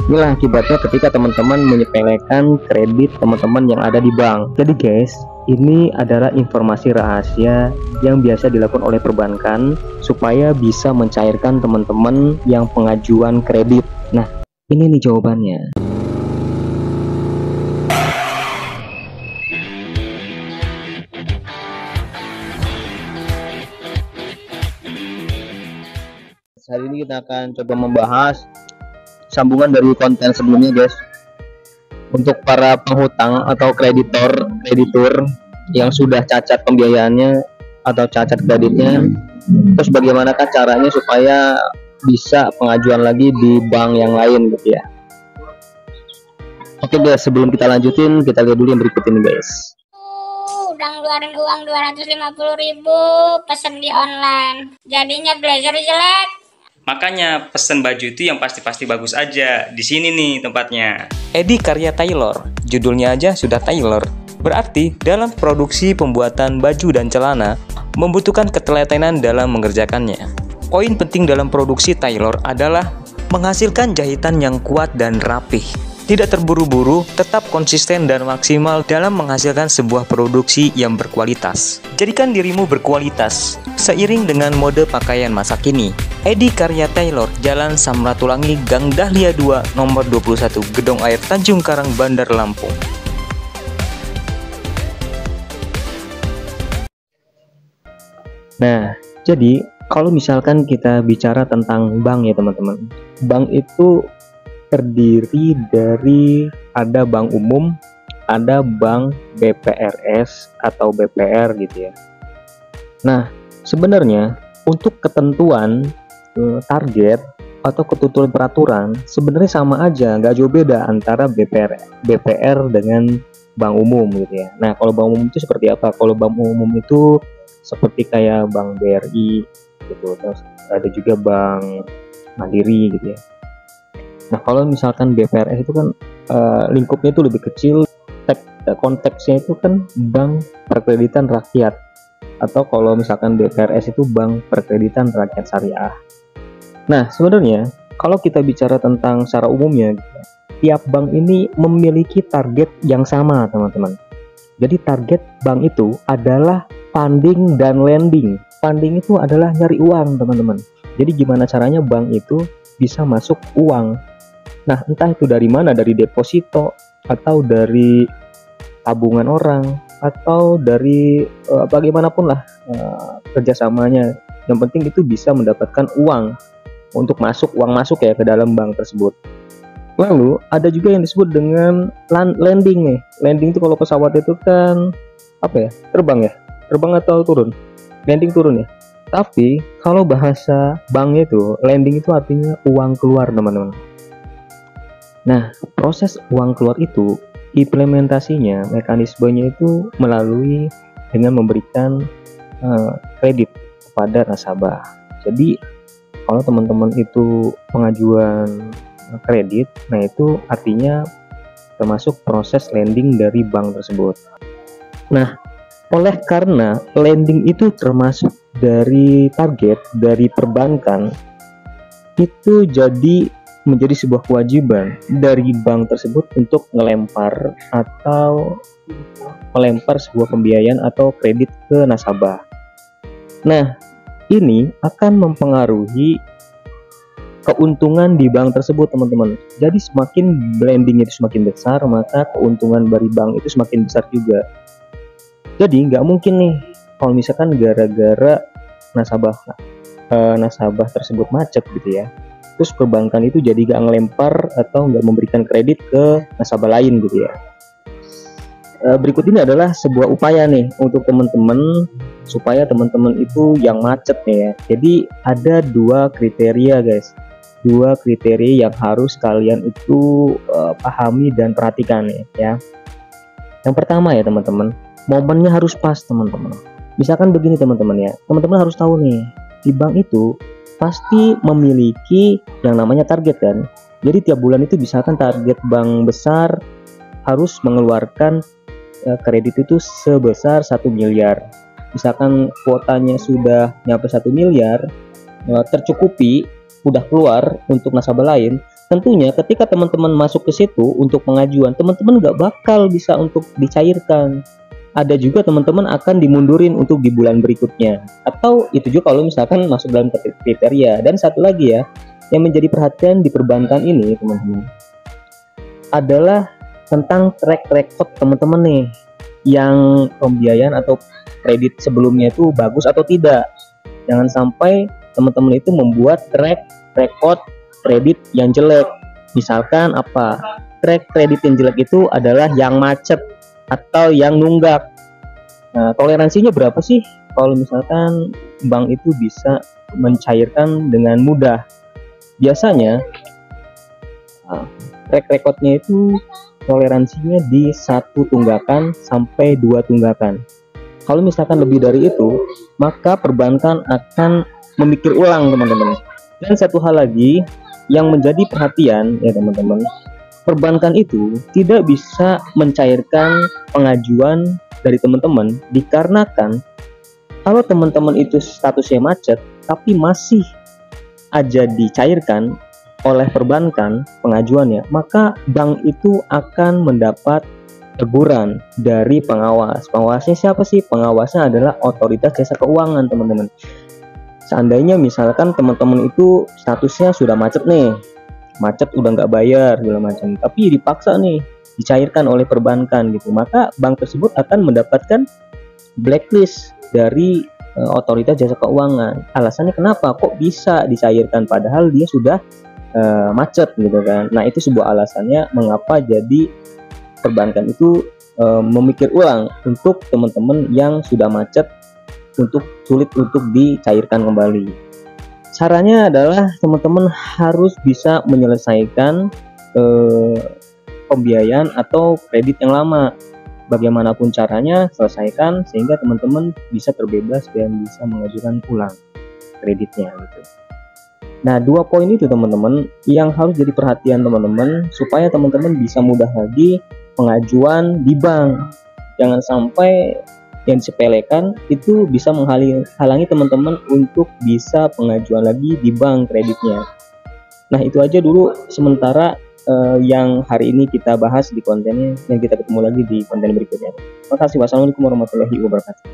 Inilah akibatnya ketika teman-teman menyepelekan kredit teman-teman yang ada di bank. Jadi guys, ini adalah informasi rahasia yang biasa dilakukan oleh perbankan supaya bisa mencairkan teman-teman yang pengajuan kredit. Nah, ini nih jawabannya. Hari ini kita akan coba membahas sambungan dari konten sebelumnya guys. Untuk para penghutang atau kreditur yang sudah cacat pembiayaannya atau cacat kreditnya, terus bagaimanakah caranya supaya bisa pengajuan lagi di bank yang lain gitu ya. Oke guys, sebelum kita lanjutin, kita lihat dulu yang berikut ini guys. Udah ngeluarin uang 250.000 pesen di online, jadinya blazer jelek. Makanya pesen baju itu yang pasti-pasti bagus aja. Di sini nih tempatnya. Edi karya tailor, judulnya aja sudah tailor. Berarti dalam produksi pembuatan baju dan celana membutuhkan ketelatenan dalam mengerjakannya. Poin penting dalam produksi tailor adalah menghasilkan jahitan yang kuat dan rapih. Tidak terburu-buru, tetap konsisten dan maksimal dalam menghasilkan sebuah produksi yang berkualitas. Jadikan dirimu berkualitas seiring dengan mode pakaian masa kini. Edi Karya Tailor, Jalan Samratulangi, Gang Dahlia 2, nomor 21, Gedong Air, Tanjung Karang, Bandar Lampung. Nah, jadi kalau misalkan kita bicara tentang bank ya teman-teman, bank itu terdiri dari ada bank umum, ada bank BPRS atau BPR gitu ya. Nah, sebenarnya untuk ketentuan target atau ketentuan peraturan sebenarnya sama aja, nggak jauh beda antara BPR dengan bank umum gitu ya. Nah, kalau bank umum itu seperti apa? Kalau bank umum itu seperti kayak bank BRI gitu, terus ada juga bank Mandiri gitu ya. Nah, kalau misalkan BPRS itu kan lingkupnya itu lebih kecil, konteksnya itu kan bank perkreditan rakyat, atau kalau misalkan BPRS itu bank perkreditan rakyat syariah. Nah, sebenarnya kalau kita bicara tentang secara umumnya, tiap bank ini memiliki target yang sama teman-teman. Jadi target bank itu adalah funding dan lending. Funding itu adalah nyari uang teman-teman. Jadi gimana caranya bank itu bisa masuk uang. Nah, entah itu dari mana, dari deposito, atau dari tabungan orang, atau dari bagaimanapun lah kerjasamanya. Yang penting itu bisa mendapatkan uang untuk uang masuk ya ke dalam bank tersebut. Lalu ada juga yang disebut dengan lending nih. Lending itu kalau pesawat itu kan apa ya? Terbang ya? Terbang atau turun? Landing turun ya. Tapi kalau bahasa banknya itu, lending itu artinya uang keluar teman-teman. Nah, proses uang keluar itu implementasinya, mekanismenya itu melalui dengan memberikan kredit kepada nasabah. Jadi kalau teman-teman itu pengajuan kredit, nah itu artinya termasuk proses lending dari bank tersebut. Nah, oleh karena lending itu termasuk dari target dari perbankan, itu jadi menjadi sebuah kewajiban dari bank tersebut untuk melempar sebuah pembiayaan atau kredit ke nasabah. Nah, ini akan mempengaruhi keuntungan di bank tersebut teman-teman. Jadi semakin blending itu semakin besar, maka keuntungan dari bank itu semakin besar juga. Jadi nggak mungkin nih kalau misalkan gara-gara nasabah tersebut macet gitu ya, terus perbankan itu jadi gak ngelempar atau nggak memberikan kredit ke nasabah lain gitu ya. Berikut ini adalah sebuah upaya nih untuk teman-teman supaya teman-teman itu yang macet nih ya. Jadi ada dua kriteria guys, dua kriteria yang harus kalian itu pahami dan perhatikan ya. Yang pertama ya teman-teman, momennya harus pas teman-teman. Misalkan begini teman-teman ya, teman-teman harus tahu nih, di bank itu pasti memiliki yang namanya target kan. Jadi tiap bulan itu misalkan target bank besar harus mengeluarkan kredit itu sebesar 1 miliar. Misalkan kuotanya sudah nyampe 1 miliar, tercukupi, udah keluar untuk nasabah lain, Tentunya ketika teman-teman masuk ke situ untuk pengajuan, teman-teman nggak bakal bisa untuk dicairkan. Ada juga teman-teman akan dimundurin untuk di bulan berikutnya. Atau itu juga kalau misalkan masuk dalam kriteria. Dan satu lagi ya, yang menjadi perhatian di perbankan ini teman-teman, adalah tentang track record teman-teman nih, yang pembiayaan atau kredit sebelumnya itu bagus atau tidak. Jangan sampai teman-teman itu membuat track record kredit yang jelek. Misalkan apa? Track kredit yang jelek itu adalah yang macet atau yang nunggak. Nah, toleransinya berapa sih kalau misalkan bank itu bisa mencairkan dengan mudah? Biasanya track recordnya itu toleransinya di 1 tunggakan sampai 2 tunggakan. Kalau misalkan lebih dari itu, maka perbankan akan memikir ulang teman-teman. Dan satu hal lagi yang menjadi perhatian ya teman-teman, perbankan itu tidak bisa mencairkan pengajuan dari teman-teman dikarenakan kalau teman-teman itu statusnya macet tapi masih aja dicairkan oleh perbankan pengajuannya, maka bank itu akan mendapat teguran dari pengawas. Pengawasnya siapa sih? Pengawasnya adalah Otoritas Jasa Keuangan teman-teman. Seandainya misalkan teman-teman itu statusnya sudah macet nih, macet udah nggak bayar segala macam, tapi dipaksa nih dicairkan oleh perbankan gitu, maka bank tersebut akan mendapatkan blacklist dari Otoritas Jasa Keuangan. Alasannya kenapa kok bisa dicairkan padahal dia sudah macet gitu kan. Nah, itu sebuah alasannya mengapa jadi perbankan itu memikir ulang untuk teman-teman yang sudah macet untuk sulit untuk dicairkan kembali. Caranya adalah teman-teman harus bisa menyelesaikan pembiayaan atau kredit yang lama. Bagaimanapun caranya, selesaikan sehingga teman-teman bisa terbebas dan bisa mengajukan ulang kreditnya gitu. Nah, 2 poin itu teman-teman yang harus jadi perhatian teman-teman supaya teman-teman bisa mudah lagi pengajuan di bank. Jangan sampai yang disepelekan itu bisa menghalangi teman-teman untuk bisa pengajuan lagi di bank kreditnya. Nah, itu aja dulu sementara yang hari ini kita bahas di kontennya, yang kita ketemu lagi di konten berikutnya. Terima kasih. Wassalamualaikum warahmatullahi wabarakatuh.